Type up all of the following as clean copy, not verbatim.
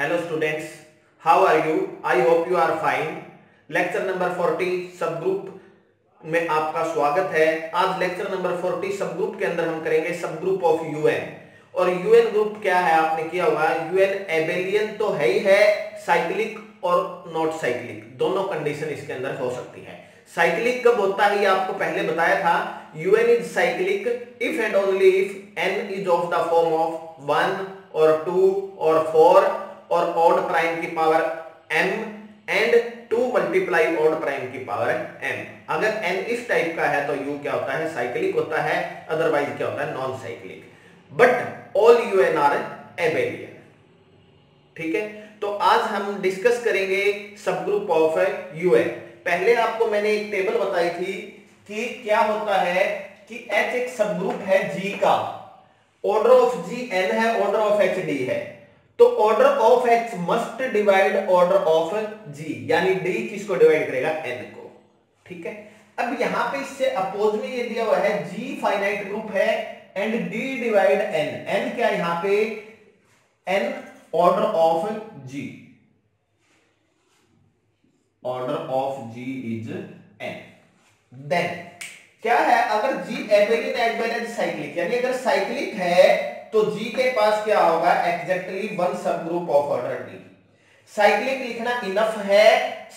Hello students, how are you? I hope you are fine. Lecture number 40 सब group में आपका स्वागत है। आज लेक्चर नंबर 40 सब ग्रुप के अंदर हम करेंगे सब ग्रुप ऑफ यूएन। और यूएन ग्रुप क्या है आपने किया होगा, यूएन एबेलियन तो है ही है, साइक्लिक और नॉट साइक्लिक दोनों कंडीशन इसके अंदर हो सकती है। साइक्लिक कब होता है ये आपको पहले बताया था, UN is cyclic if and only if n is of the form of 1 और 2 और 4 और ऑड प्राइम की power m and 2 multiply odd prime की पावर m। अगर n इस टाइप का है तो u क्या होता है, साइक्लिक होता है, अदरवाइज क्या होता है, non cyclic. But all UN are abelian. ठीक है, तो आज हम डिस्कस करेंगे सब ग्रुप ऑफ यूएन। पहले आपको मैंने एक टेबल बताई थी कि क्या होता है कि H एक सब ग्रुप है G का, ऑर्डर ऑफ G n है, ऑर्डर ऑफ H d है, तो order of H must divide order of G, यानी D किसको डिवाइड करेगा, n को। ठीक है, अब यहां पे इससे अपोज में ये दिया हुआ है G फाइनाइट ग्रुप है and D divide n। n क्या यहां पे, n order of G, order of G is n। Then क्या है, अगर G एबेलियन एडवेलेज साइक्लिक, यानी अगर साइक्लिक है तो G के पास क्या होगा, exactly one subgroup of order D। Cyclic लिखना इनफ है,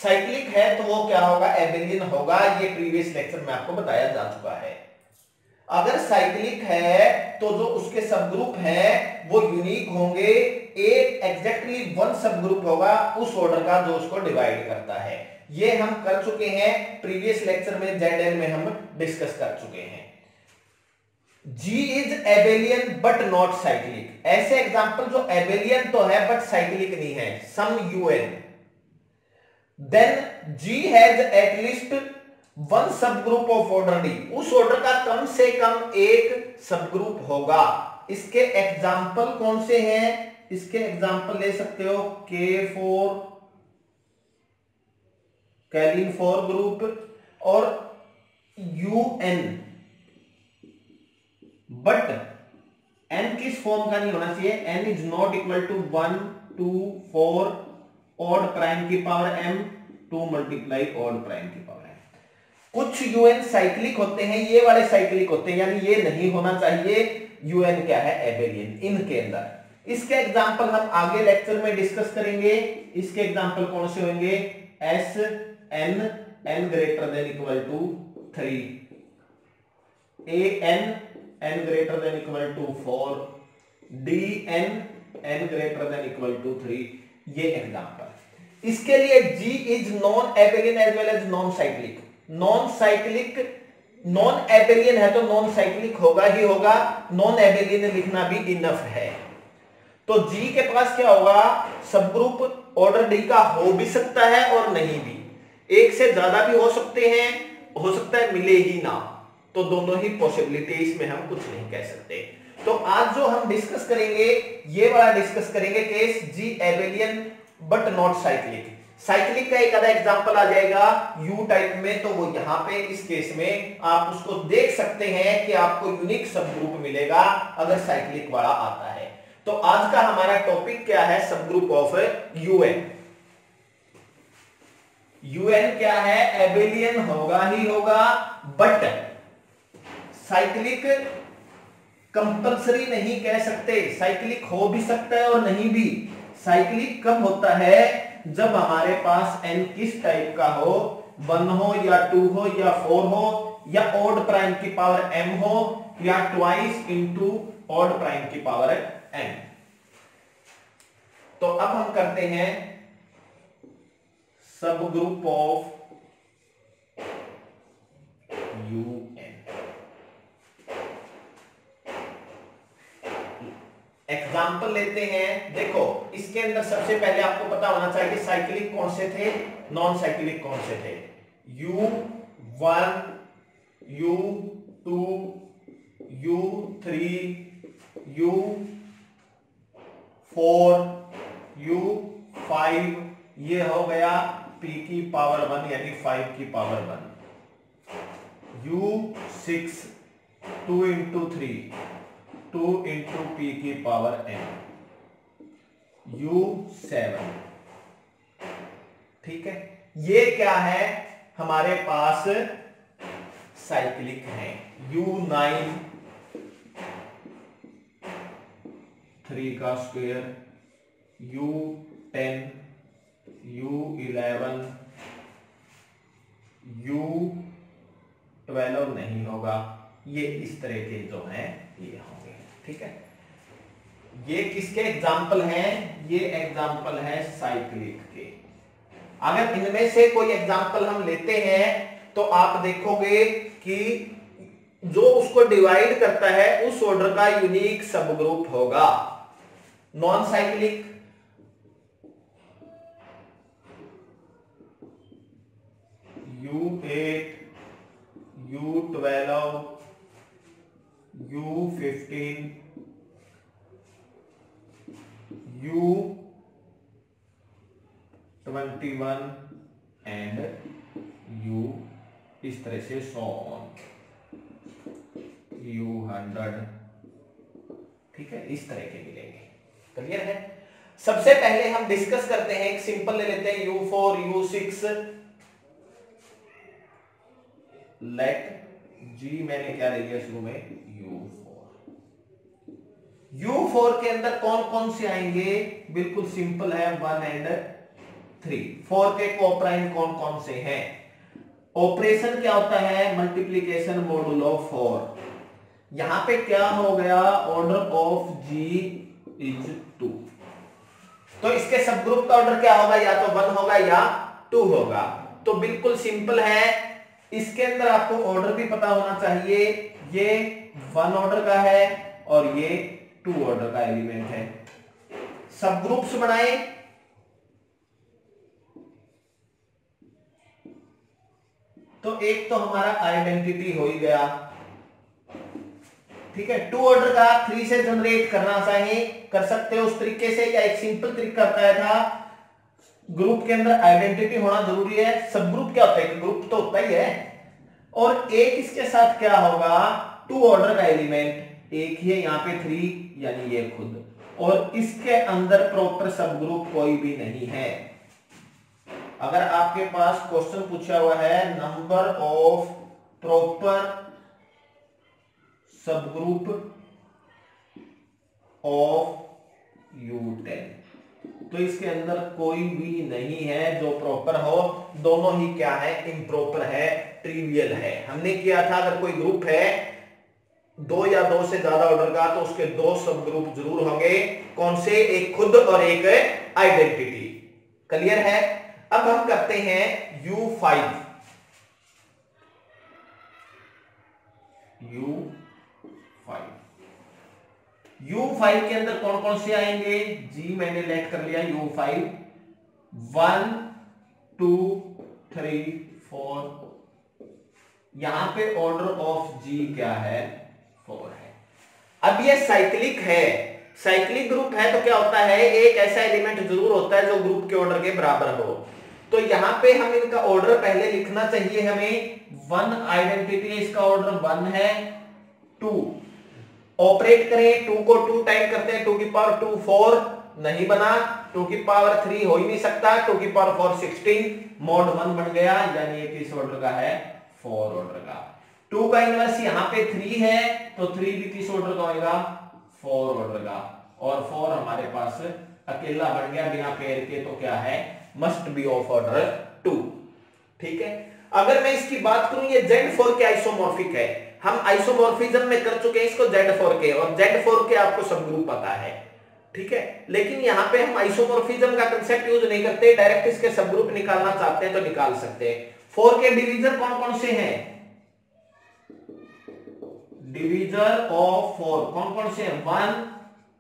साइक्लिक है तो वो क्या होगा, एबेलियन होगा। ये प्रीवियस लेक्चर में आपको बताया जा चुका है। अगर साइक्लिक है तो जो उसके सब ग्रुप है वो यूनिक होंगे, एक एग्जैक्टली वन सब ग्रुप होगा उस ऑर्डर का जो उसको डिवाइड करता है। ये हम कर चुके हैं प्रीवियस लेक्चर में, ZN में हम डिस्कस कर चुके हैं। G is abelian but not cyclic, ऐसे एग्जांपल जो एबेलियन तो है बट साइक्लिक नहीं है, some UN। Then G has at least one subgroup of order D, उस ऑर्डर का कम से कम एक सब ग्रुप होगा। इसके एग्जांपल कौन से हैं, इसके एग्जांपल ले सकते हो K4 कैलिन 4 ग्रुप और UN, बट n किस फॉर्म का नहीं होना चाहिए, n is not equal to 1 2 4 odd prime की power m 2 multiply odd prime की पावर m। कुछ UN साइक्लिक होते हैं, ये वाले साइक्लिक होते हैं, यानी ये नहीं होना चाहिए UN क्या है, एबेलियन इनके अंदर। इसके एग्जांपल हम आगे लेक्चर में डिस्कस करेंगे। इसके एग्जांपल कौन से होंगे, S n n greater than equal to 3, A n n greater than equal to 4, D n n greater than equal to 3, ये एग्जांपल। इसके लिए G is non abelian as well as non cyclic. Non cyclic, non abelian है तो non cyclic होगा ही होगा, non Abelian लिखना भी enough है। तो G के पास क्या होगा, सब ग्रुप ऑर्डर D का हो भी सकता है और नहीं भी, एक से ज्यादा भी हो सकते हैं, हो सकता है मिले ही ना, तो दोनों ही पॉसिबिलिटी, इसमें हम कुछ नहीं कह सकते। तो आज जो हम डिस्कस करेंगे ये वाला डिस्कस करेंगे case G Abelian but not cyclic. Cyclic का एक आधा एग्जांपल आ जाएगा U टाइप में, तो वो यहां पे इस केस में आप उसको देख सकते हैं कि आपको यूनिक सब ग्रुप मिलेगा अगर साइक्लिक वाला आता है। तो आज का हमारा टॉपिक क्या है, सब ग्रुप ऑफ UN। UN क्या है, एबेलियन होगा ही होगा, बट साइक्लिक कंपल्सरी नहीं कह सकते, साइक्लिक हो भी सकता है और नहीं भी। साइक्लिक कब होता है, जब हमारे पास n किस टाइप का हो, 1 हो या 2 हो या 4 हो या ऑड प्राइम की पावर m हो या ट्वाइस इनटू ऑड प्राइम की पावर n। तो अब हम करते हैं सब ग्रुप ऑफ UN। एग्जाम्पल लेते हैं। देखो इसके अंदर सबसे पहले आपको पता होना चाहिए कि साइक्लिक कौन से थे, नॉन साइक्लिक कौन से थे। U1 U2 U3 U4 U5, ये हो गया p की पावर 1 यानी 5 की power 1। U6 2 into 3 2 into p की पावर n। U7, ठीक है। ये क्या है हमारे पास साइक्लिक है। U9 3 का स्क्वायर, U10, U11, U12 नहीं होगा, ये इस तरह के जो हैं ये होंगे, ठीक है। ये किसके एग्जाम्पल हैं? ये एग्जाम्पल है साइक्लिक के। अगर इनमें से कोई एग्जाम्पल हम लेते हैं तो आप देखोगे कि जो उसको डिवाइड करता है उस ऑर्डर का यूनिक सब ग्रुप होगा। Non cyclic U8, U12, U15, U21 and U इस तरह से सो ऑन, U100, ठीक है, इस तरह के मिलेंगे। क्लियर है? सबसे पहले हम डिस्कस करते हैं, एक सिंपल ले लेते हैं U4, U6, लेट G मैंने क्या ले लिया शुरू में U4। U4 के अंदर कौन कौन से आएंगे? बिल्कुल सिंपल है, 1 एंड 3। 4 के कोप्राइम कौन कौन से हैं? ऑपरेशन क्या होता है? Multiplication modulo 4। यहां पे क्या हो गया? Order of G is 2। तो इसके सब ग्रुप का ऑर्डर क्या होगा? या तो 1 होगा या 2 होगा। तो बिल्कुल सिंपल है, इसके अंदर आपको ऑर्डर भी पता होना चाहिए। ये 1 ऑर्डर का है और ये 2 ऑर्डर का एलिमेंट है। सब ग्रुप्स बनाए, तो एक तो हमारा आइडेंटिटी हो ही गया, ठीक है। 2 ऑर्डर का 3 से जनरेट करना चाहे कर सकते हो उस तरीके से, या एक सिंपल तरीका बताया था, ग्रुप के अंदर आइडेंटिटी होना जरूरी है। सब ग्रुप क्या होता है? ग्रुप तो होता ही है, और एक इसके साथ क्या होगा? 2 ऑर्डर का एलिमेंट एक ही है, यहां पे 3 यानी ये खुद, और इसके अंदर प्रॉपर सब ग्रुप कोई भी नहीं है। अगर आपके पास क्वेश्चन पूछा हुआ है नंबर ऑफ प्रॉपर सब ग्रुप ऑफ U10, तो इसके अंदर कोई भी नहीं है जो प्रॉपर हो। दोनों ही क्या है? इम्प्रॉपर है, ट्रिवियल है। हमने किया था अगर कोई ग्रुप है 2 या 2 से ज्यादा ऑर्डर का, तो उसके 2 सब ग्रुप जरूर होंगे। कौन से? एक खुद और एक आइडेंटिटी। क्लियर है? अब हम करते हैं U5। U5 के अंदर कौन कौन से आएंगे? जी मैंने लेट कर लिया U5, 1 2 3 4। यहां पे ऑर्डर ऑफ G क्या है? 4 है। अब ये साइक्लिक है, साइक्लिक ग्रुप है, तो क्या होता है? एक ऐसा एलिमेंट जरूर होता है जो ग्रुप के ऑर्डर के बराबर हो। तो यहां पे हम इनका ऑर्डर पहले लिखना चाहिए हमें। 1 आइडेंटिटी, इसका ऑर्डर 1 है। 2 ऑपरेट करें, 2 को 2 टाइम करते हैं, 2 की पावर 2 4 नहीं बना, 2 की पावर 3 हो ही नहीं सकता, 2 की पावर 4 16, मॉड 1 बन गया, यानी ये किस ऑर्डर का है? 4 ऑर्डर का। 2 का इनवर्स यहां पे 3 है, तो 3 भी किस ऑर्डर का होगा? 4 ऑर्डर का। और 4 हमारे पास अकेला बन गया बिना पेयर के, तो क्या है? Must be of order 2। ठीक है। अगर मैं इसकी बात करूं, ये Z4 के आइसोमॉर्फिक है। हम आइसोमॉर्फिज्म में कर चुके हैं इसको Z4 के, और Z4 के आपको सब ग्रुप पता है, ठीक है। लेकिन यहां पे हम आइसोमॉर्फिज्म का कंसेप्ट यूज नहीं करते, डायरेक्ट इसके सब ग्रुप निकालना चाहते हैं तो निकाल सकते हैं। 4 के डिवीजर कौन कौन से हैं? डिवीजर ऑफ 4 कौन कौन से हैं? 1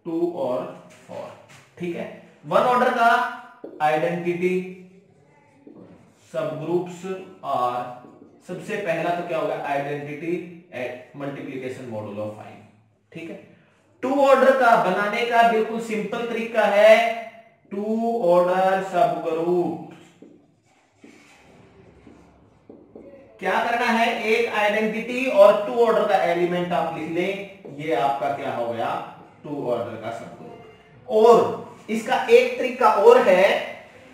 2 और 4, ठीक है। 1 ऑर्डर का आइडेंटिटी सब ग्रुप्स और सबसे पहला तो क्या होगा? आइडेंटिटी एट मल्टीप्लिकेशन मॉडुलो 5, ठीक है। 2 ऑर्डर का बनाने का बिल्कुल सिंपल तरीका है, 2 ऑर्डर सब ग्रुप। क्या करना है? एक आइडेंटिटी और 2 ऑर्डर का एलिमेंट आप लिख लें, ये आपका क्या हो गया? 2 ऑर्डर का सब ग्रुप। और इसका एक तरीका और है,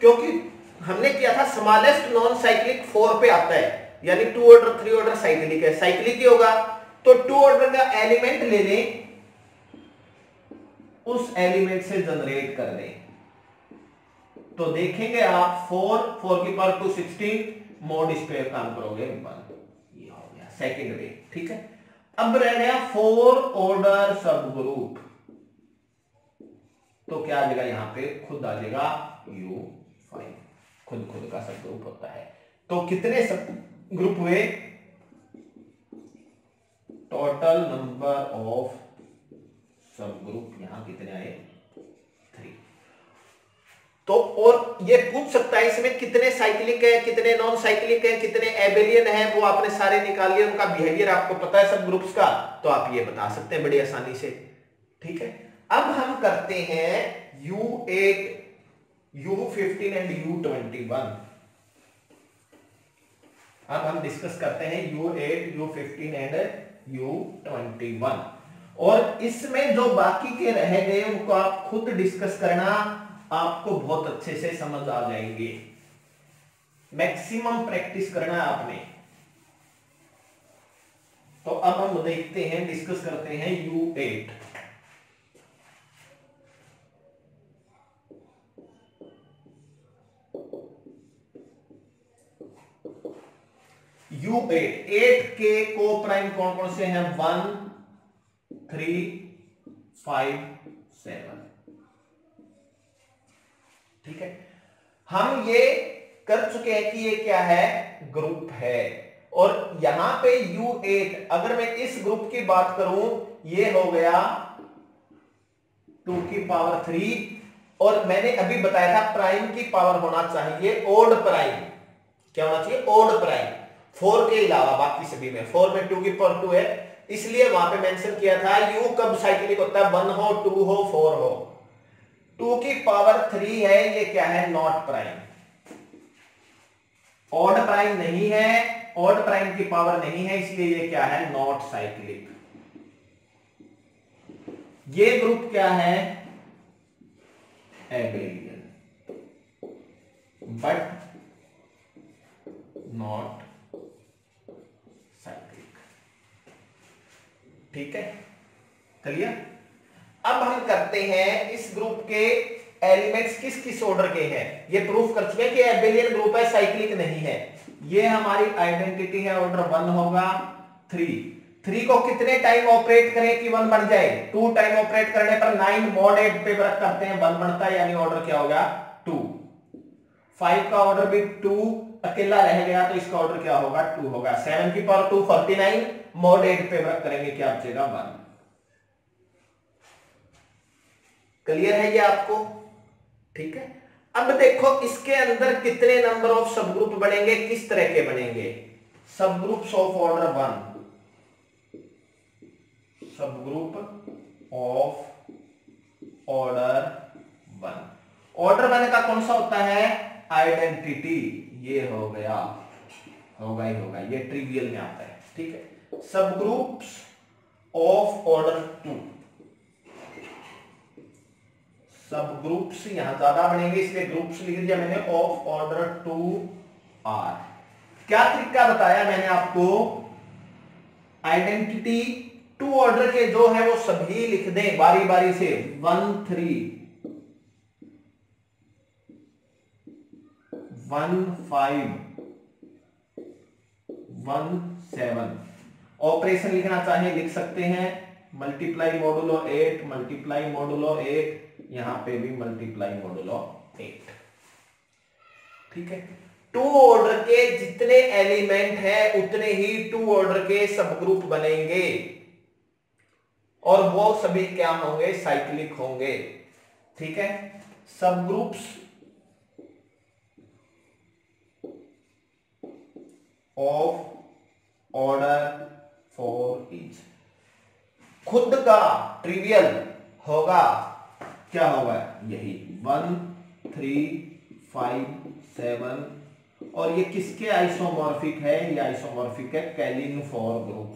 क्योंकि हमने किया था स्मॉलेस्ट नॉन साइक्लिक 4 पे आता है, यानी 2 ऑर्डर 3 ऑर्डर साइक्लिक है, साइक्लिक ही होगा, तो 2 ऑर्डर का एलिमेंट ले लें, उस एलिमेंट से जनरेट कर दें, तो देखेंगे आप 4 की पावर 2 16 मोड इस पे काम करोगे 1, ये हो गया सेकंड वे। ठीक है, अब रह गया 4 ऑर्डर सब ग्रुप, तो क्या आ जाएगा यहां पे खुद आ जाएगा U5, खुद का सब ग्रुप होता है। तो कितने सब ग्रुप हुए, टोटल नंबर ऑफ सब ग्रुप यहां कितने आए 3। तो और ये पूछ सकता है इसमें कितने साइक्लिक है, कितने नॉन साइक्लिक है, कितने एबेलियन है, वो आपने सारे निकाल लिए, उनका बिहेवियर आपको पता है सब ग्रुप्स का, तो आप ये बता सकते हैं बड़ी आसानी से। ठीक है, अब हम करते हैं U8, U15 एंड U21। अब हम डिस्कस करते हैं U8, U15 एंड U21, और इसमें जो बाकी के रह गए उनको आप खुद डिस्कस करना, आपको बहुत अच्छे से समझ आ जाएंगे, मैक्सिमम प्रैक्टिस करना है आपने। तो अब हम देखते हैं, डिस्कस करते हैं U8। U8, 8 के को प्राइम कौन कौन से हैं, 1 3 5 7। ठीक है, हम ये कर चुके हैं कि ये क्या है, ग्रुप है, और यहां पे U8 अगर मैं इस ग्रुप की बात करूं, ये हो गया 2 की पावर 3, और मैंने अभी बताया था प्राइम की पावर होना चाहिए ओड प्राइम, क्या होना चाहिए, ओड प्राइम, 4 के अलावा बाकी सभी में, 4 में 2 की पावर 2 है, इसलिए वहां पे मेंशन किया था U कब साइक्लिक होता है, 1 हो 2 हो 4 हो। 2 की पावर 3 है, ये क्या है, नॉट प्राइम, ऑड प्राइम नहीं है, ऑड प्राइम की पावर नहीं है, इसलिए ये क्या है, नॉट साइक्लिक। ये ग्रुप क्या है, एबेलियन, बट नॉट साइक्लिक। ठीक है, क्लियर। अब हम करते हैं इस ग्रुप के एलिमेंट्स किस किस ऑर्डर के हैं, ये प्रूफ कर चुके हैं कि एबेलियन ग्रुप है, साइक्लिक नहीं है। ये हमारी आइडेंटिटी है, ऑर्डर 1 होगा, 3 को कितने टाइम ऑपरेट करें कि 1 बन जाए, 2 टाइम ऑपरेट करने पर 9 मॉड 8 पे वर्क करते हैं, 1 बनता है, यानी ऑर्डर क्या होगा 2। 5 का ऑर्डर भी 2 अकेला रह गया, तो इसका ऑर्डर क्या होगा 2 होगा। 7 की पावर 2 49, मॉड 8 पे वर्क करेंगे, क्या बचेगा 1। क्लियर है ये आपको। ठीक है, अब देखो इसके अंदर कितने नंबर ऑफ सब ग्रुप बनेंगे, किस तरह के बनेंगे, सब ग्रुप्स ऑफ ऑर्डर 1, सब ग्रुप ऑफ ऑर्डर 1। ऑर्डर 1 का कौन सा होता है, आइडेंटिटी, ये हो गया, होगा ही होगा, ये ट्रिवियल में आता है। ठीक है, सब ग्रुप्स ऑफ ऑर्डर 2, सब ग्रुप्स यहां ज्यादा बनेंगे, इसलिए ग्रुप्स लिख दिया मैंने, ऑफ ऑर्डर 2R। क्या तरीका बताया मैंने आपको, आइडेंटिटी 2 ऑर्डर के जो है वो सभी लिख दें बारी बारी से, 1 3 1 5 1 7। ऑपरेशन लिखना चाहे लिख सकते हैं, मल्टीप्लाई मॉडुलो 8, मल्टीप्लाई मॉडुलो 8, यहां पे भी मल्टीप्लाई मॉडुलो 8। ठीक है, 2 ऑर्डर के जितने एलिमेंट हैं उतने ही 2 ऑर्डर के सब ग्रुप बनेंगे, और वो सभी क्या होंगे, साइक्लिक होंगे। ठीक है, subgroups of order 4 is, खुद का ट्रिवियल होगा, क्या होगा, यही 1 3 5 7, और ये किसके आइसोमॉर्फिक है, ये आइसोमॉर्फिक है कैलिन-4 ग्रुप।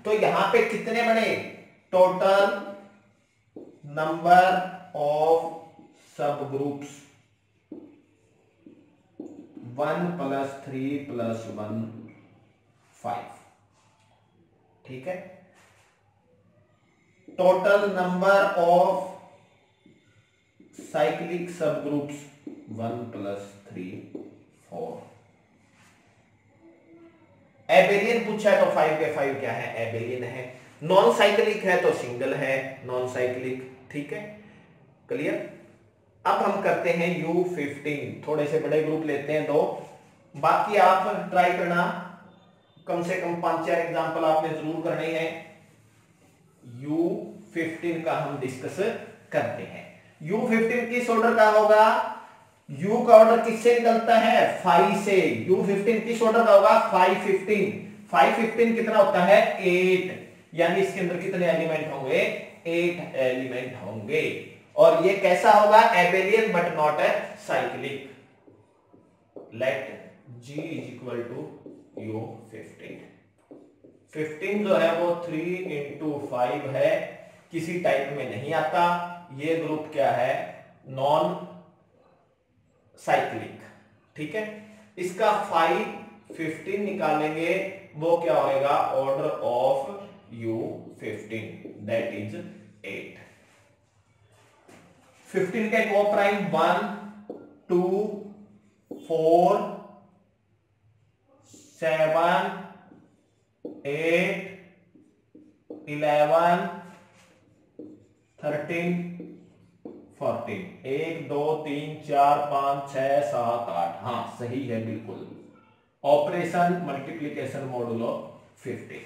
तो यहां पे कितने बने, टोटल नंबर ऑफ सब ग्रुप्स 1 + 3 + 1 5। ठीक है, टोटल नंबर ऑफ साइक्लिक सब ग्रुप्स 1 + 3 4। एबेलियन पूछा है तो 5 के 5 क्या है, एबेलियन है। नॉन साइक्लिक है तो सिंगल है, नॉन साइक्लिक। ठीक है, क्लियर। अब हम करते हैं U15, थोड़े से बड़े ग्रुप लेते हैं दो, बाकी आप ट्राई करना, कम से कम 5-4 एग्जांपल आपने जरूर करने हैं। U15 का हम डिस्कस करते हैं। U15 किस ऑर्डर का होगा, U का ऑर्डर किससे निकलता है, 5 से। U15 किस ऑर्डर का होगा, 515। 515 कितना होता है, 8, यानी इसके अंदर कितने एलिमेंट होंगे, 8 एलिमेंट होंगे। और ये कैसा होगा, abelian but not a cyclic. Let G = U15। 15 जो है वो 3 × 5 है, किसी टाइप में नहीं आता। ये ग्रुप क्या है, नॉन साइक्लिक। ठीक है, इसका 515 निकालेंगे, वो क्या होगा, order of U15 that is 8। 15 का को प्राइम 1 2 4 7 8 11 13 14। 1 2 3 4 5 6 7 8। हाँ सही है बिल्कुल, ऑपरेशन मल्टीप्लीकेशन मॉडुलो 50।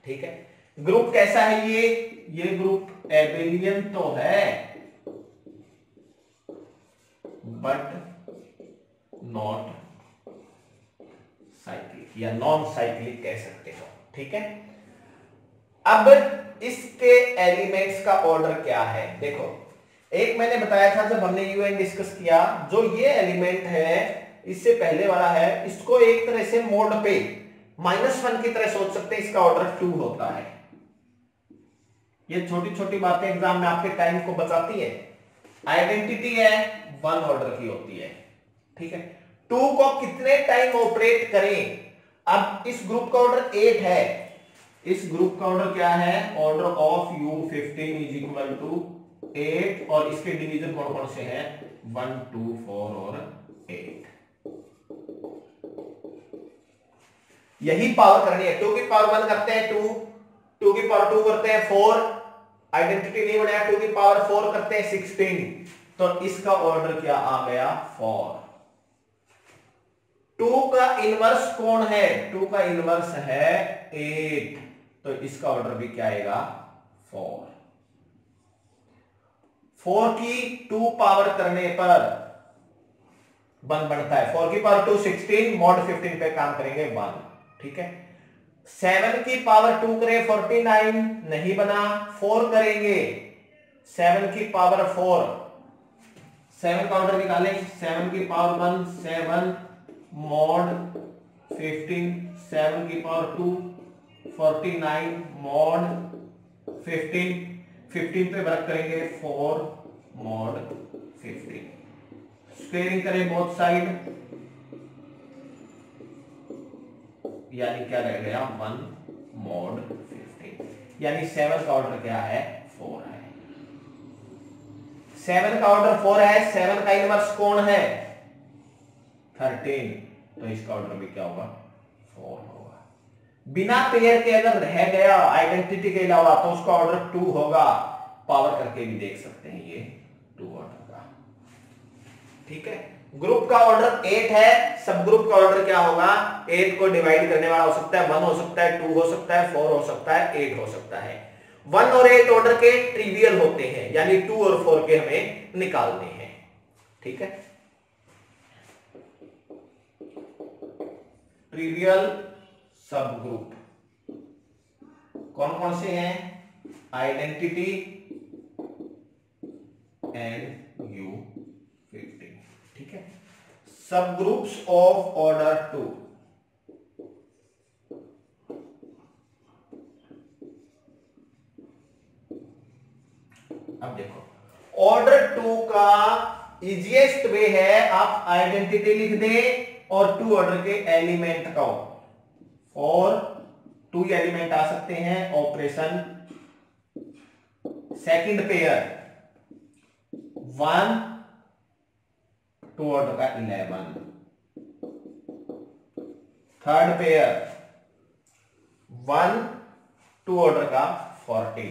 ठीक है, ग्रुप कैसा है ये ग्रुप एबेलियन तो है बट नॉट साइक्लिक, या नॉन साइक्लिक कह सकते हो। ठीक है, अब इसके एलिमेंट्स का ऑर्डर क्या है, देखो एक मैंने बताया था जब हमने यूएन डिस्कस किया, जो ये एलिमेंट है इससे पहले वाला है, इसको एक तरह से मोड पे -1 की तरह सोच सकते हैं, इसका ऑर्डर 2 होता है। ये छोटी छोटी बातें एग्जाम में आपके टाइम को बचाती है। आइडेंटिटी है 1 ऑर्डर की होती है। ठीक है, 2 को कितने टाइम ऑपरेट करें, अब इस ग्रुप का ऑर्डर 8 है, इस ग्रुप का ऑर्डर क्या है, ऑर्डर ऑफ U15 = 8, और इसके डिवीजन कौन कौन से हैं, 1 2 4 और 8। यही पावर करनी है, 2 की पावर 1 करते हैं 2, 2 की पावर 2 करते हैं 4, आइडेंटिटी नहीं बनाया, 2 की पावर 4 करते हैं 16, तो इसका ऑर्डर क्या आ गया, 4। 2 का इनवर्स कौन है, 2 का इनवर्स है 8, तो इसका ऑर्डर भी क्या आएगा, 4। 4 की 2 पावर करने पर 1 बनता है, 4 की पावर 2 16, मॉड 15 पे काम करेंगे 1। ठीक है, 7 की पावर 2 करें 49, नहीं बना, 4 करेंगे 7 की पावर 4, 7 का ऑर्डर निकालें, 7 की पावर 1 7, मॉड 15, 7 की पावर 2 49, मॉड 15, 15 पे वर्क करेंगे 4 मॉड 15, स्क्वेयरिंग करें बोथ साइड, यानी क्या रह गया 1 मॉड 15, यानी 7 का ऑर्डर क्या है, 4 है। 7 का ऑर्डर 4 है, 7 का इनवर्स कौन है, 13, तो इसका ऑर्डर भी क्या होगा, 4 होगा। बिना पेयर के अगर रह गया आइडेंटिटी के अलावा तो उसका ऑर्डर 2 होगा, पावर करके भी देख सकते हैं ये 2 ऑर्डर का। ठीक है, ग्रुप का ऑर्डर 8 है, सब ग्रुप का ऑर्डर क्या होगा, 8 को डिवाइड करने वाला हो सकता है 1 हो सकता है 2 हो सकता है 4 हो सकता है 8 हो सकता है। 1 और 8 ऑर्डर के ट्रिवियल होते हैं, यानी 2 और 4 के हमें निकालने हैं। ठीक है, ट्रिवियल सब ग्रुप कौन कौन से हैं, आइडेंटिटी एंड U15। ठीक है, सब ग्रुप्स ऑफ ऑर्डर 2, अब देखो ऑर्डर 2 का इजीएस्ट वे है आप आइडेंटिटी लिख दें और 2 ऑर्डर के एलिमेंट का और 2 एलिमेंट आ सकते हैं ऑपरेशन सेकंड पेयर 1 2 ऑर्डर का 11 थर्ड पेयर 1 2 ऑर्डर का 14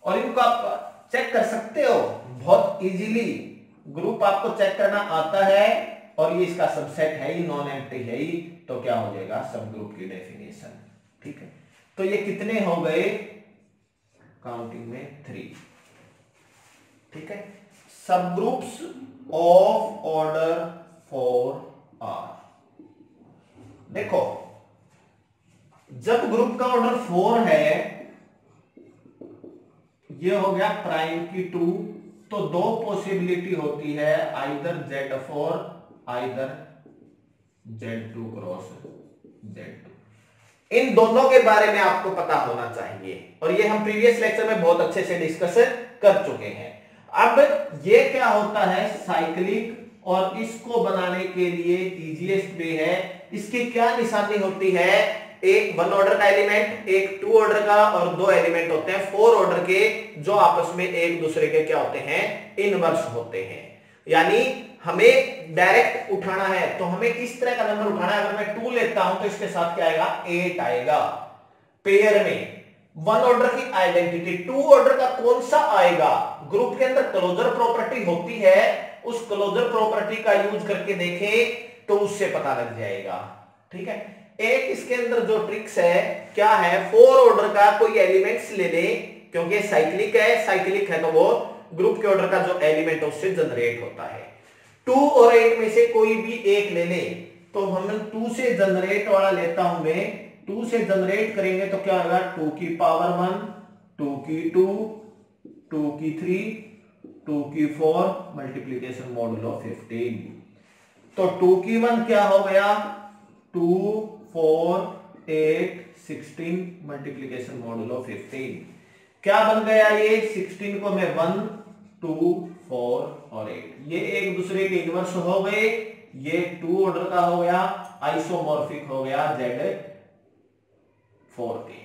और इनको आप चेक कर सकते हो बहुत इजीली। ग्रुप आपको चेक करना आता है और ये इसका सबसेट है ही, नॉन एम्प्टी है ही, तो क्या हो जाएगा सब ग्रुप की डेफिनेशन। ठीक है, तो ये कितने हो गए काउंटिंग में 3। ठीक है, subgroups of order 4 are. देखो जब ग्रुप का ऑर्डर 4 है, ये हो गया प्राइम की 2, तो 2 पॉसिबिलिटी होती है either Z4 either Z2 cross Z2। इन दोनों के बारे में आपको पता होना चाहिए और ये हम प्रीवियस लेक्चर में बहुत अच्छे से डिस्कस कर चुके हैं। अब ये क्या होता है साइक्लिक, और इसको बनाने के लिए इजीएस्ट वे है। इसकी क्या निशानी होती है, एक 1 ऑर्डर का एलिमेंट, एक 2 ऑर्डर का और 2 एलिमेंट होते हैं 4 ऑर्डर के, जो आपस में एक दूसरे के क्या होते हैं इनवर्स होते हैं। यानी हमें डायरेक्ट उठाना है तो हमें इस तरह का नंबर उठाना है। अगर मैं 2 लेता हूं तो इसके साथ क्या आएगा 8 आएगा पेयर में। 1 ऑर्डर की आइडेंटिटी 2 ऑर्डर का कौन सा आएगा, ग्रुप के अंदर क्लोजर प्रॉपर्टी होती है, उस क्लोजर प्रॉपर्टी का यूज करके देखें तो उससे पता लग जाएगा। ठीक है, एक इसके अंदर जो ट्रिक्स है क्या है, 4 ऑर्डर का कोई एलिमेंट्स ले ले, क्योंकि साइक्लिक है तो वो ग्रुप के ऑर्डर का जो एलिमेंट है उससे जनरेट होता है। 2 और 8 में से कोई भी एक ले ले, तो हम 2 से जनरेट वाला लेता हूं मैं, 2 से जनरेट करेंगे तो क्या होगा 2 की पावर 1 2 की 2 2 की 3 2 की 4 मल्टीप्लीकेशन मॉडुलो 15। तो 2 की 1 क्या हो गया 2 4 8 16 मल्टीप्लीकेशन मॉडुलो 15। क्या बन गया ये 16 को मैं 1 2 4 और 8, ये एक दूसरे के इनवर्स हो गए। ये 2 ऑर्डर का हो गया, आइसोमॉर्फिक हो गया Z4 के।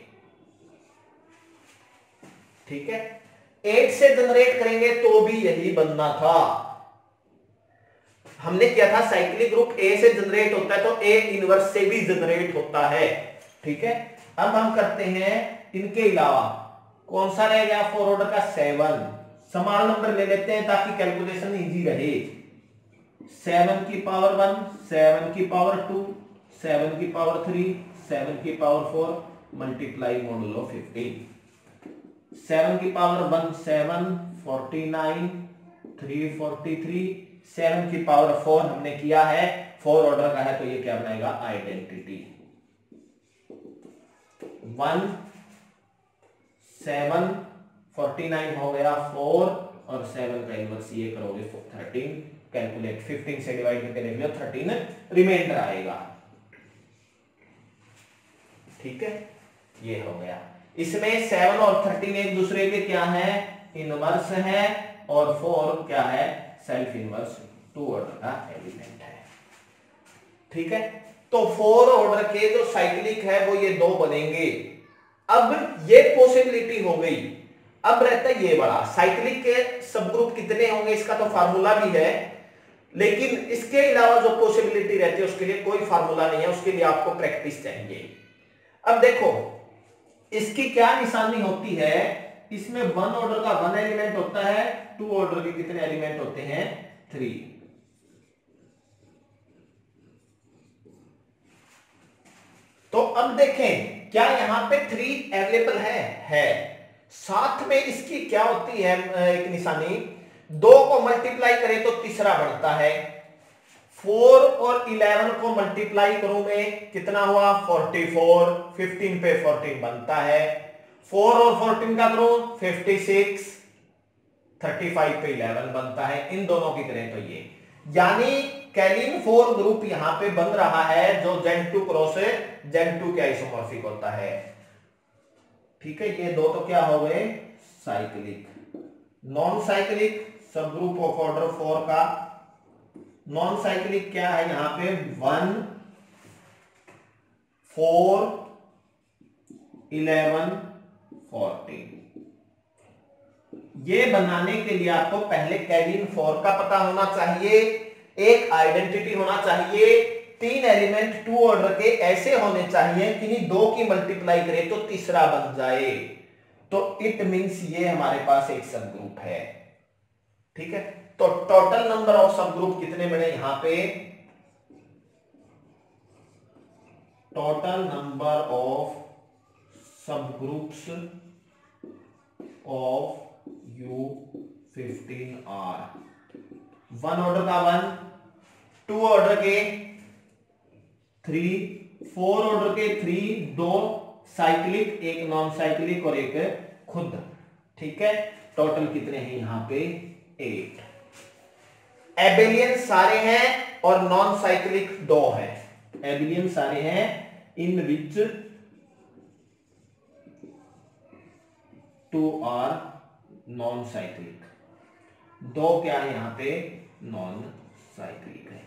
ठीक है, 8 से जनरेट करेंगे तो भी यही बनना था। हमने किया था साइक्लिक ग्रुप A से जनरेट होता है तो A इनवर्स से भी जनरेट होता है। ठीक है, अब हम करते हैं इनके अलावा कौन सा रह गया 4 ऑर्डर का 7। समान नंबर ले लेते हैं ताकि कैलकुलेशन इजी रहे। 7 की पावर 1 7 की पावर 2 7 की पावर 3 7 की पावर 4 मल्टीप्लाई मॉडुलो 15। 7 की पावर 1 7 49 3 43 7 की पावर 4 हमने किया है, 4 ऑर्डर का है तो ये क्या बनाएगा आइडेंटिटी 1 7 49 हो गया 4 और 7 का इनवर्स ये करोगे 13, कैलकुलेट 15 से डिवाइड करके देख लो 13 रिमाइंडर आएगा। ठीक है, ये हो गया। इसमें 7 और 13 एक दूसरे के क्या है इनवर्स है और 4 क्या है सेल्फ इनवर्स 2 ऑर्डर का एलिमेंट है। ठीक है, तो 4 ऑर्डर के जो साइक्लिक है वो ये 2 बनेंगे। अब ये पॉसिबिलिटी हो गई। अब रहता है ये बड़ा साइक्लिक के सब ग्रुप कितने होंगे इसका तो फार्मूला भी है, लेकिन इसके अलावा जो पॉसिबिलिटी रहती है उसके लिए कोई फार्मूला नहीं है, उसके लिए आपको प्रैक्टिस चाहिए। अब देखो इसकी क्या निशानी होती है, इसमें 1 ऑर्डर का 1 एलिमेंट होता है, 2 ऑर्डर के कितने एलिमेंट होते हैं 3। तो अब देखें क्या यहां पे 3 अवेलेबल है। साथ में इसकी क्या होती है एक निशानी, 2 को मल्टीप्लाई करें तो तीसरा बनता है। 4 और 11 को मल्टीप्लाई करूं मैं कितना हुआ 44, 15 पे 14 बनता है। 4 और 14 का करूं 56, 35 पे 11 बनता है। इन दोनों की करें तो ये, यानी कैलिन 4 ग्रुप यहां पे बन रहा है जो Z2 क्रॉस Z2 के आइसोमॉर्फिक होता है। ठीक है, ये 2 तो क्या हो गए साइक्लिक, नॉन साइक्लिक सब ग्रुप ऑफ ऑर्डर 4 का नॉन साइक्लिक क्या है यहां पे 1 4 11 14। ये बनाने के लिए आपको पहले कैलिन 4 का पता होना चाहिए, एक आइडेंटिटी होना चाहिए, 3 एलिमेंट 2 ऑर्डर के ऐसे होने चाहिए कि नहीं 2 की मल्टीप्लाई करे तो तीसरा बन जाए, तो इट मींस ये हमारे पास एक सब ग्रुप है। ठीक है, तो total number of subgroup कितने बने यहां पे, total number of subgroups of U15 are 1 order का 1, 2 ऑर्डर के 3, 4 ऑर्डर के 3, 2 साइक्लिक, एक नॉन साइक्लिक और एक खुद। ठीक है, टोटल कितने हैं यहां पे 8। एबेलियन सारे हैं और नॉन साइक्लिक 2 है। एबेलियन सारे हैं इन विच 2 आर नॉन साइक्लिक, 2 क्या है यहां पे नॉन साइक्लिक है।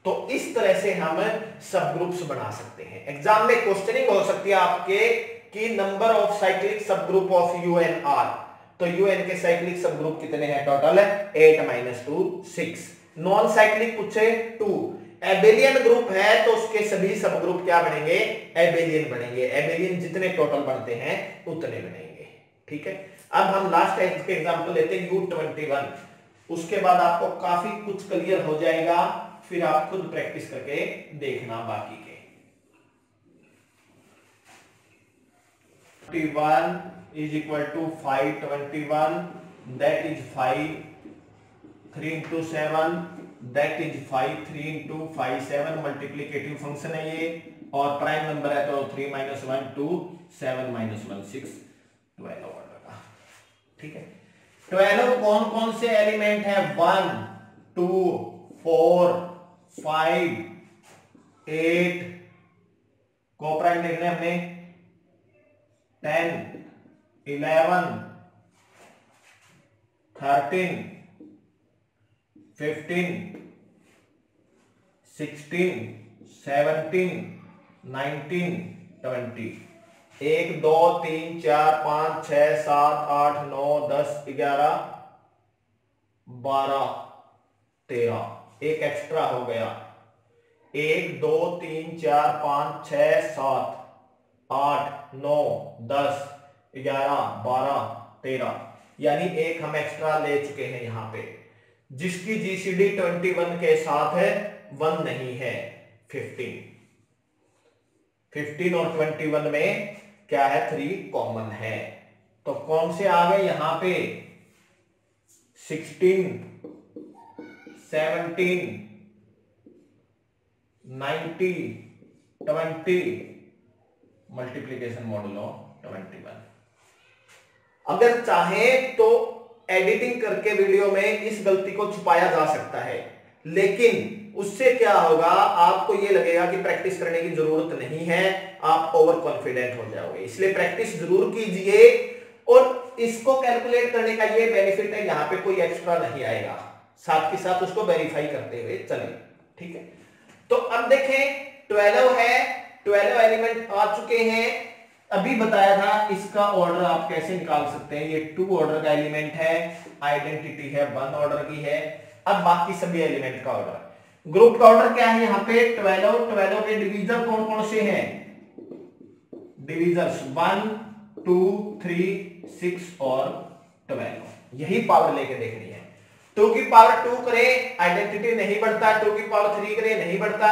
तो इस तरह से हम सब ग्रुप्स बना सकते हैं। एग्जाम में क्वेश्चनिंग हो सकती है आपके कि नंबर ऑफ साइक्लिक सब ग्रुप ऑफ यूएन आर, तो यूएन के साइक्लिक सब ग्रुप कितने हैं टोटल 8 - 2 6। नॉन साइक्लिक पूछे 2, एबेलियन ग्रुप है तो उसके सभी सब ग्रुप क्या बनेंगे एबेलियन बनेंगे, एबेलियन जितने टोटल बनते हैं उतने बनेंगे। ठीक है, अब हम लास्ट के एग्जांपल लेते हैं U21, उसके बाद आपको काफी कुछ क्लियर हो जाएगा, फिर आप खुद प्रैक्टिस करके देखना बाकी के। 21 is equal to 521, that is 5 3 into 7, that is 5 3 into 5 7, multiplicative function है ये, और प्राइम नंबर है तो 3 - 1 2 7 - 1 6 12 ऑर्डर का। ठीक है, 12 कौन कौन से एलिमेंट है 1 2 4 5 8, को प्राइम देखने हमने 10 11 13 15 16 17 19 20। 1 2 3 4 5 6 7 8 9 10 11 12 13, एक एक्स्ट्रा हो गया। 1 2 3 4 5 6 7 8 9 10 11 12 13, यानी एक हम एक्स्ट्रा ले चुके हैं यहां पे, जिसकी जीसीडी 21 के साथ है 1 नहीं है 15। 15 और 21 में क्या है 3 कॉमन है, तो कौन से आ गए यहां पे 16 17 90 20, मल्टीप्लीकेशन मॉडुलो 21। अगर चाहे तो एडिटिंग करके वीडियो में इस गलती को छुपाया जा सकता है, लेकिन उससे क्या होगा आपको ये लगेगा कि प्रैक्टिस करने की जरूरत नहीं है, आप ओवर कॉन्फिडेंट हो जाओगे। इसलिए प्रैक्टिस जरूर कीजिए, और इसको कैलकुलेट करने का ये बेनिफिट है यहां पे कोई एक्स्ट्रा नहीं आएगा, साथ के साथ उसको वेरीफाई करते हुए चले। ठीक है, तो अब देखें 12 है, 12 एलिमेंट आ चुके हैं। अभी बताया था इसका ऑर्डर आप कैसे निकाल सकते हैं, ये 2 ऑर्डर का एलिमेंट है, आइडेंटिटी है 1 ऑर्डर की है। अब बाकी सभी एलिमेंट का ऑर्डर, ग्रुप का ऑर्डर क्या है यहाँ पे 12, 12 के डिवीजर कौन कौन से हैं, डिवीजर्स 1 2 3 6 और 12, यही पावर लेके देखनी है। 2 की पावर 2 करे आइडेंटिटी नहीं बढ़ता, 2 की पावर 3 करे नहीं बढ़ता,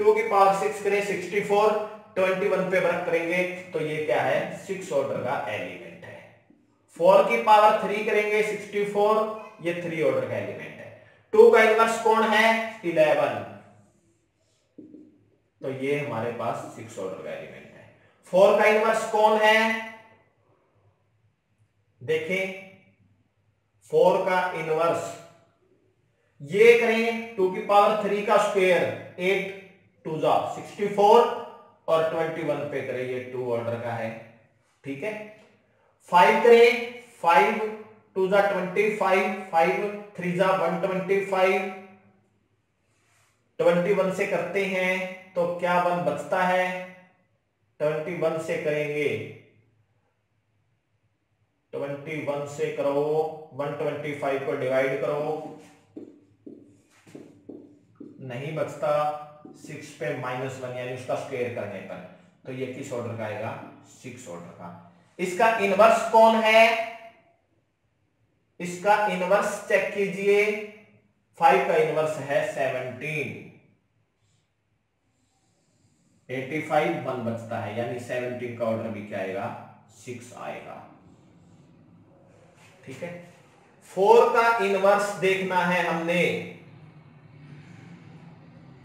2 की पावर 6 करे 64, 21 पे वर्क करेंगे तो ये क्या है 6 ऑर्डर का एलिमेंट है। 4 की पावर 3 करेंगे 64, ये 3 ऑर्डर का एलिमेंट है। 2 का इनवर्स कौन है 11, तो ये हमारे पास 6 ऑर्डर का एलिमेंट है। 4 का इनवर्स कौन है, देखें 4 का इनवर्स ये करें 2 की पावर 3 का स्क्वायर 8 2 जा 64 और 21 पे करें, ये 2 ऑर्डर का है। ठीक है, 5 करें 5 2 जा 25, 5 3 जा 125, 21 से करते हैं तो क्या 1 बचता है, 21 से करेंगे, 21 से करो, 125 को डिवाइड करो, नहीं बचता, 6 पे -1 यानी उसका स्क्वायर करने पर, तो ये किस ऑर्डर का आएगा, 6 ऑर्डर का। इसका इनवर्स कौन है, इसका इनवर्स चेक कीजिए, 5 का इनवर्स है 17, 85, 1 बचता है यानी 17 का ऑर्डर भी क्या आएगा, 6 आएगा। ठीक है, 4 का इनवर्स देखना है हमने,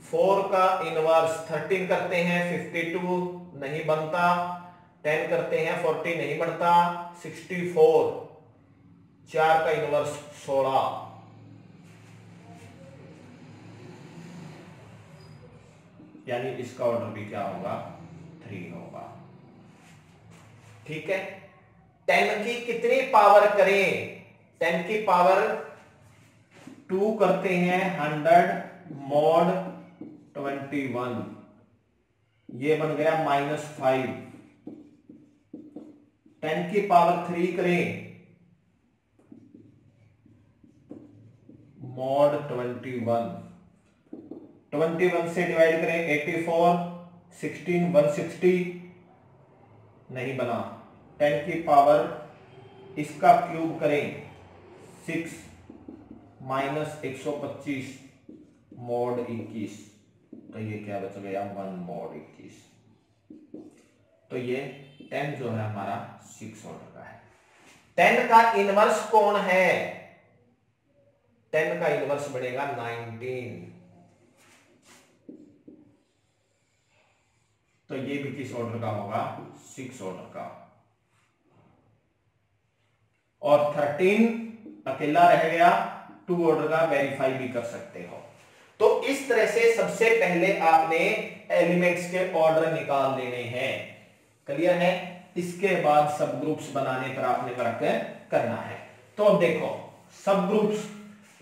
4 का इनवर्स 13 करते हैं 52 नहीं बनता, 10 करते हैं 40 नहीं बनता, 64, 4 का इनवर्स 16, यानी इसका ऑर्डर भी क्या होगा, 3 होगा। ठीक है, 10 की कितनी पावर करें, 10 की पावर 2 करते हैं 100 mod 21, ये बन गया -5, 10 की पावर 3 करें mod 21 से डिवाइड करें 84, 16 160 नहीं बना, 10 की पावर इसका क्यूब करें 6 -125 mod 21, तो ये क्या बच गया 1 mod 21, तो ये 10 जो है हमारा 6 ऑर्डर का है। 10 का इनवर्स कौन है, 10 का इनवर्स बनेगा 19, तो ये भी किस ऑर्डर का होगा, 6 ऑर्डर का। और 13 अकेला रह गया, 2 ऑर्डर का, वेरीफाई भी कर सकते हो। तो इस तरह से सबसे पहले आपने एलिमेंट्स के ऑर्डर निकाल लेने हैं, क्लियर है। इसके बाद सब ग्रुप्स बनाने पर आपने वर्क करना है। तो अब देखो सब ग्रुप्स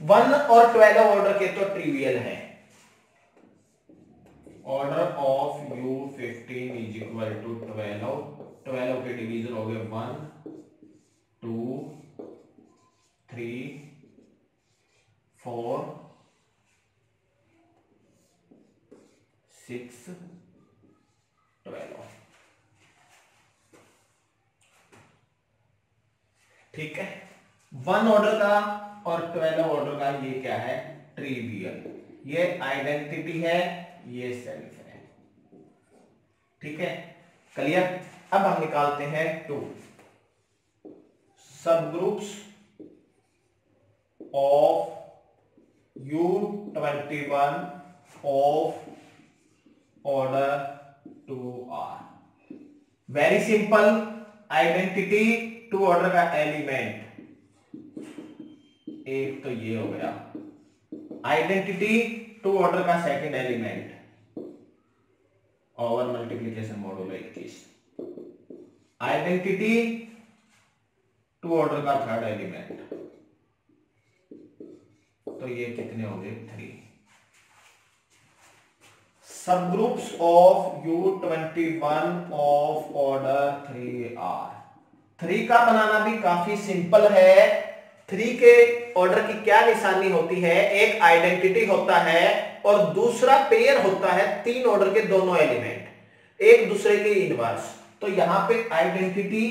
1 और 12 ऑर्डर के तो ट्रिवियल है, order of U15 is equal to 12 के डिवीजन हो गए 1 2 3 4 6 12, ठीक है। 1 ऑर्डर का और 12 ऑर्डर का ये क्या है, ट्रिवियल, ये आइडेंटिटी है, ये सेल्फ है, ठीक है, क्लियर। अब हम निकालते हैं 2 सब groups of U21 of order 2R। Very simple, identity 2 order का एलिमेंट, एक तो ये हो गया, आइडेंटिटी 2 ऑर्डर का second element, over multiplication modulo 21, identity 2 order का थर्ड एलिमेंट, तो ये कितने हो गए 3। सब groups of U21 of order 3R। 3 का बनाना भी काफी सिंपल है। 3 के ऑर्डर की क्या निशानी होती है, एक आइडेंटिटी होता है और दूसरा पेयर होता है 3 ऑर्डर के दोनों एलिमेंट एक दूसरे के इनवर्स। तो यहां पे आइडेंटिटी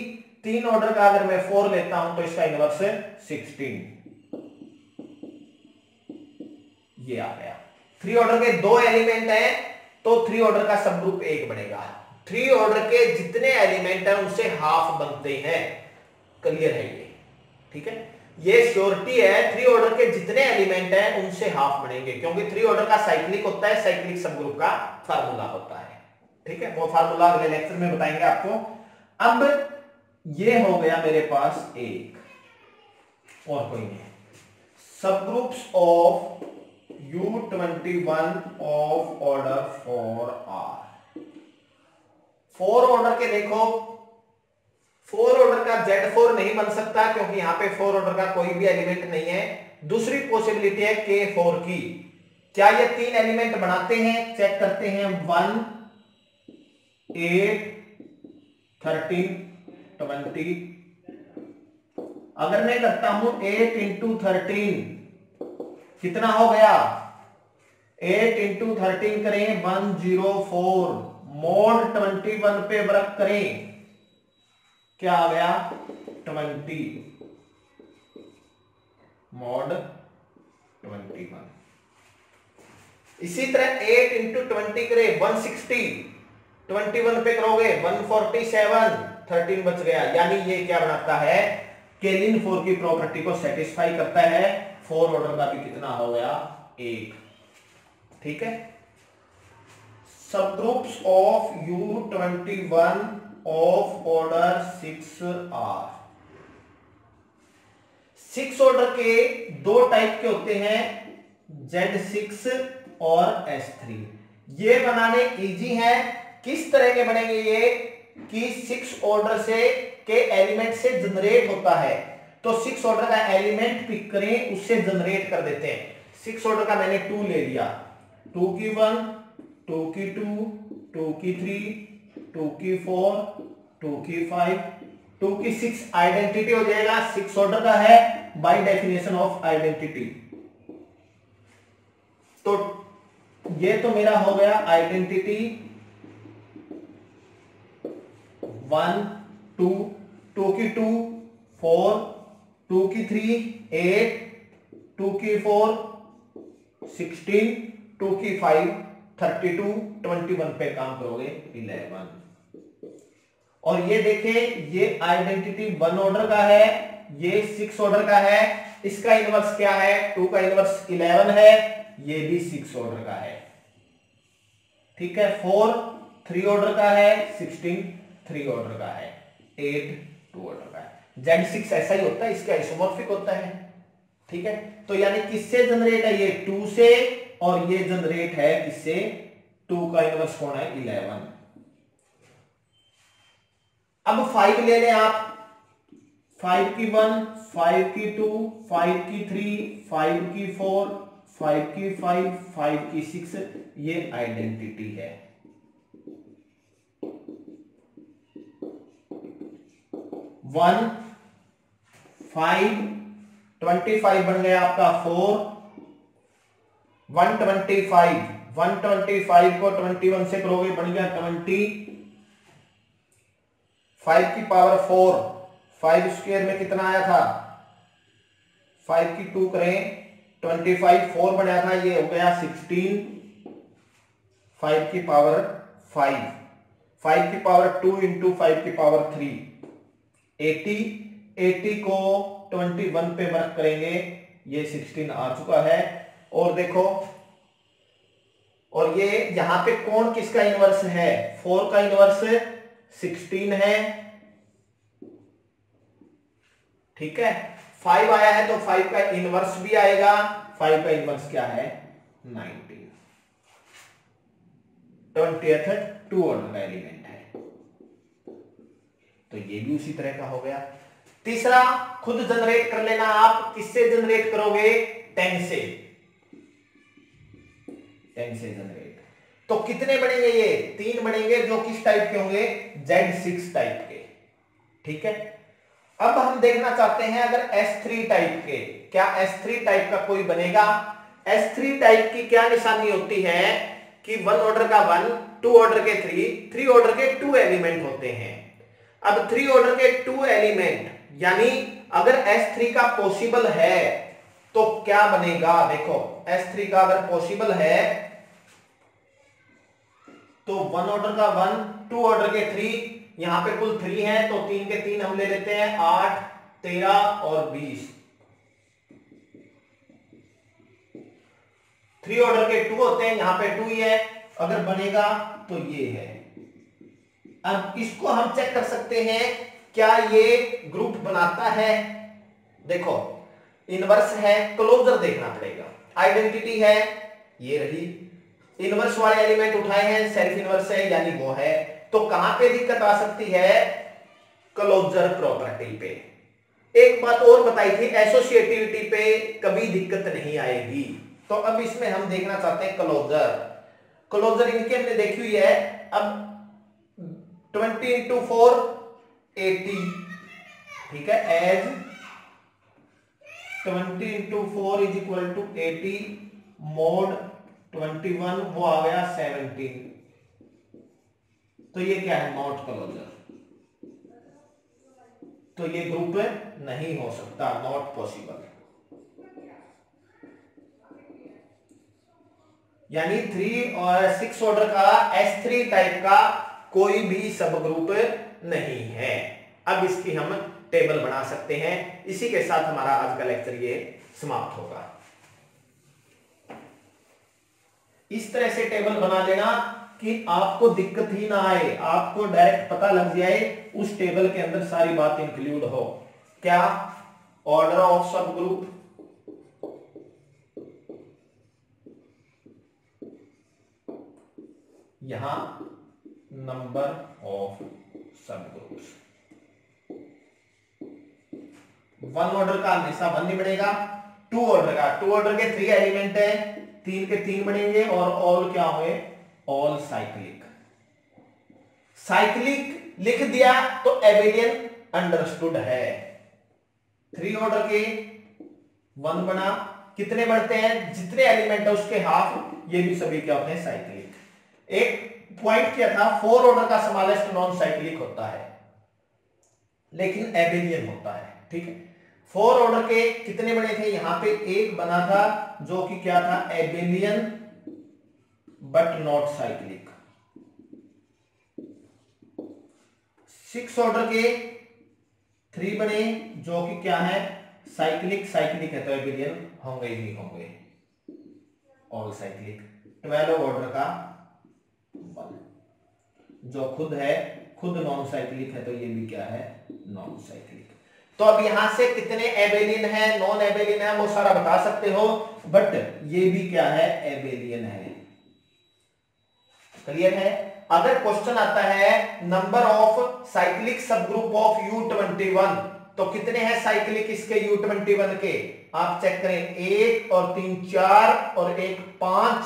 3 ऑर्डर का अगर मैं 4 लेता हूं तो इसका इनवर्स है 16, ये आ गया। 3 ऑर्डर के 2 एलिमेंट हैं तो 3 ऑर्डर का सब ग्रुप 1 बनेगा। 3 ऑर्डर के जितने एलिमेंट हैं उनसे हाफ बनते हैं, क्लियर है ये, ठीक है, ये श्योरिटी है। 3 ऑर्डर के जितने एलिमेंट हैं उनसे हाफ बनेंगे, क्योंकि 3 ऑर्डर का साइक्लिक होता है, साइक्लिक सब ग्रुप का फार्मूला होता है, ठीक है, वो फार्मूला अगले लेक्चर में बताएंगे आपको। अब ये हो गया मेरे पास एक, और कोई नहीं, सब groups of U21 of order 4R। 4 order के देखो फोर ऑर्डर का Z4 नहीं बन सकता क्योंकि यहां पे फोर ऑर्डर का कोई भी एलिमेंट नहीं है। दूसरी पॉसिबिलिटी है K4 की। क्या ये तीन एलिमेंट बनाते हैं? चेक करते हैं। 1 8 13 20। अगर मैं करता हूं 8 इंटू 13 कितना हो गया? 8 इंटू 13 करें 104 मोड 21 पे वर्क करें, क्या आ गया? 20 मॉड 21। इसी तरह 8 इंटू 20 करे 160, 21 पे करोगे 147, 13 बच गया। यानी ये क्या बनाता है? केलिन 4 की प्रॉपर्टी को सेटिस्फाई करता है। फोर ऑर्डर का भी कितना हो गया? 1। ठीक है। Subgroups of U21 of order 6 are. 6 order के दो टाइप के होते हैं, Z6 और S3। ये बनाने इजी है। किस तरह के बनेंगे ये? कि 6 ऑर्डर से के एलिमेंट से जनरेट होता है, तो 6 ऑर्डर का एलिमेंट पिक करें, उससे जनरेट कर देते हैं। 6 ऑर्डर का मैंने 2 ले लिया, 2 की 1, 2 की 2, 2 की 3, 2 की 4, 2 की 5, 2 की 6 आइडेंटिटी हो जाएगा। 6 ऑर्डर का है बाय डेफिनेशन ऑफ आइडेंटिटी। तो ये तो मेरा हो गया आइडेंटिटी 1 2, 2 की 2 4, 2 की 3 8, 2 की 4 16, 2 की 5 32, 21 पे काम करोगे 11। और ये देखिए, ये आइडेंटिटी 1 ऑर्डर का है, ये 6 ऑर्डर का है। इसका इनवर्स क्या है? 2 का इनवर्स 11 है, ये भी 6 ऑर्डर का है। ठीक है। 4 3 ऑर्डर का है, 16 3 ऑर्डर का है, 8 2 ऑर्डर का है। Z6 ऐसा ही होता है, इसका आइसोमॉर्फिक होता है। ठीक है। तो यानी किससे जनरेट है? ये 2 से, और ये जनरेट है किससे? 2 का इनवर्स कौन है? 11। अब 5 ले लें आप। 5 की 1, 5 की 2, 5 की 3, 5 की 4, 5 की 5, 5 की 6, ये आइडेंटिटी है। 1 5 25 बन गया आपका 4, 125, 125 को 21 से करोगे बन गया 20, 5 की पावर 4, 5 स्क्वायर में कितना आया था? 5 की 2 करें 25, 4 बनाया था, ये हो गया 16, 5 की पावर 5, 5 की पावर 2 इंटू 5 की पावर 3 80, 80 को 21 पे वर्क करेंगे, ये 16 आ चुका है। और देखो, और ये यहां पे कौन किसका इनवर्स है? 4 का इनवर्स 16 है। ठीक है। 5 आया है तो 5 का इनवर्स भी आएगा। 5 का इनवर्स क्या है? 19। 20th 2 ऑर्डर का एलिमेंट है। तो ये भी उसी तरह का हो गया। तीसरा खुद जनरेट कर लेना आप। किससे जनरेट करोगे? 10 से। 10 से जनरेट। तो कितने बनेंगे? ये 3 बनेंगे, जो किस टाइप के होंगे? Z6 टाइप के। ठीक है। अब हम देखना चाहते हैं अगर S3 टाइप के, क्या S3 टाइप का कोई बनेगा? S3 टाइप की क्या निशानी होती है कि 1 ऑर्डर का 1, 2 ऑर्डर के 3, 3 ऑर्डर के 2 एलिमेंट होते हैं। अब 3 ऑर्डर के 2 एलिमेंट, यानी अगर S3 का पॉसिबल है तो क्या बनेगा? देखो, S3 का अगर पॉसिबल है तो 1 ऑर्डर का 1, 2 ऑर्डर के 3, यहां पे कुल 3 है तो 3 के 3 हम ले लेते हैं, 8 13 और 20। 3 ऑर्डर के 2 होते हैं, यहां पे 2 ही है, अगर बनेगा तो ये है। अब इसको हम चेक कर सकते हैं, क्या ये ग्रुप बनाता है? देखो, इनवर्स है, क्लोजर देखना पड़ेगा। आइडेंटिटी है, ये रही, इनवर्स वाले एलिमेंट उठाए हैं, सेल्फ इनवर्स है यानी वो है। तो कहां पे दिक्कत आ सकती है? क्लोजर प्रॉपर्टी पे। एक बात और बताई थी, एसोसिएटिविटी पे कभी दिक्कत नहीं आएगी। तो अब इसमें हम देखना चाहते हैं क्लोजर इनकी हमने देखी हुई है। अब 20 इंटू 4 80, ठीक है, as 20 into 4 is equal to 80 mod 21 वो आ गया 17। तो ये क्या है, नॉट क्लोजर। तो ये ग्रुप नहीं हो सकता, नॉट पॉसिबल। यानी 3 और 6 ऑर्डर का S3 टाइप का कोई भी सब ग्रुप नहीं है। अब इसकी हम टेबल बना सकते हैं। इसी के साथ हमारा आज का लेक्चर ये समाप्त होगा। इस तरह से टेबल बना लेना कि आपको दिक्कत ही ना आए, आपको डायरेक्ट पता लग जाए, उस टेबल के अंदर सारी बात इंक्लूड हो। क्या, ऑर्डर ऑफ सब ग्रुप, यहां नंबर ऑफ सब ग्रुप्स। 1 ऑर्डर का हमेशा 1 नहीं बनेगा, 2 ऑर्डर का, 2 ऑर्डर के 3 एलिमेंट है, 3 के 3 बनेंगे, और ऑल क्या हुए, ऑल साइक्लिक। साइक्लिक लिख दिया तो एबेलियन अंडरस्टूड है। 3 ऑर्डर के 1 बना, कितने बढ़ते हैं, जितने एलिमेंट है उसके हाफ, ये भी सभी क्या होते हैं, साइक्लिक। एक पॉइंट क्या था, 4 ऑर्डर का स्मॉलेस्ट नॉन साइक्लिक होता है लेकिन एबेलियन होता है, ठीक है। 4 ऑर्डर के कितने बने थे, यहां पे एक बना था जो कि क्या था, Abelian but not cyclic. 6 order के 3 बने जो कि क्या है, साइक्लिक है, तो एबेलियन होंगे ही होंगे, ऑल साइक्लिक। 12 ऑर्डर का 1 जो खुद नॉन साइक्लिक है, तो ये भी क्या है, नॉन साइक्लिक। तो अब यहां से कितने एबेलियन है, नॉन एबेलियन है, वो सारा बता सकते हो, बट ये भी क्या है, एबेलियन है। क्लियर है। अगर क्वेश्चन आता है नंबर ऑफ साइक्लिक सब ग्रुप ऑफ U21, तो कितने हैं साइक्लिक इसके U21 के, आप चेक करें, 1 और 3 4 और 1 5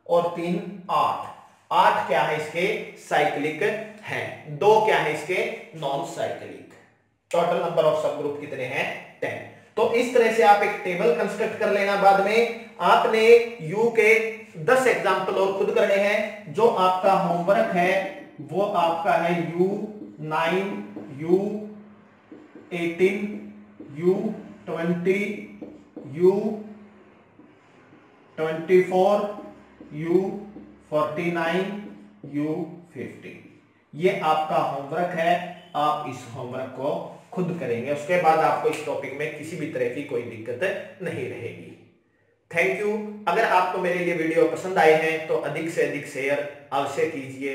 और 3 8। 8 क्या है इसके, साइक्लिक हैं, 2 क्या है इसके, non cyclic. Total number of subgroup कितने हैं, 10। तो इस तरह से आप एक टेबल कंस्ट्रक्ट कर लेना। बाद में आपने यू के 10 एग्जाम्पल और खुद करने हैं। जो आपका होमवर्क है वो आपका है U9, U18, U20, U24, U49, U50। ये आपका होमवर्क है, आप इस होमवर्क को खुद करेंगे। उसके बाद आपको इस टॉपिक में किसी भी तरह की कोई दिक्कत नहीं रहेगी। Thank you. अगर आपको मेरे ये वीडियो पसंद आए हैं तो अधिक से अधिक शेयर अवश्य कीजिए।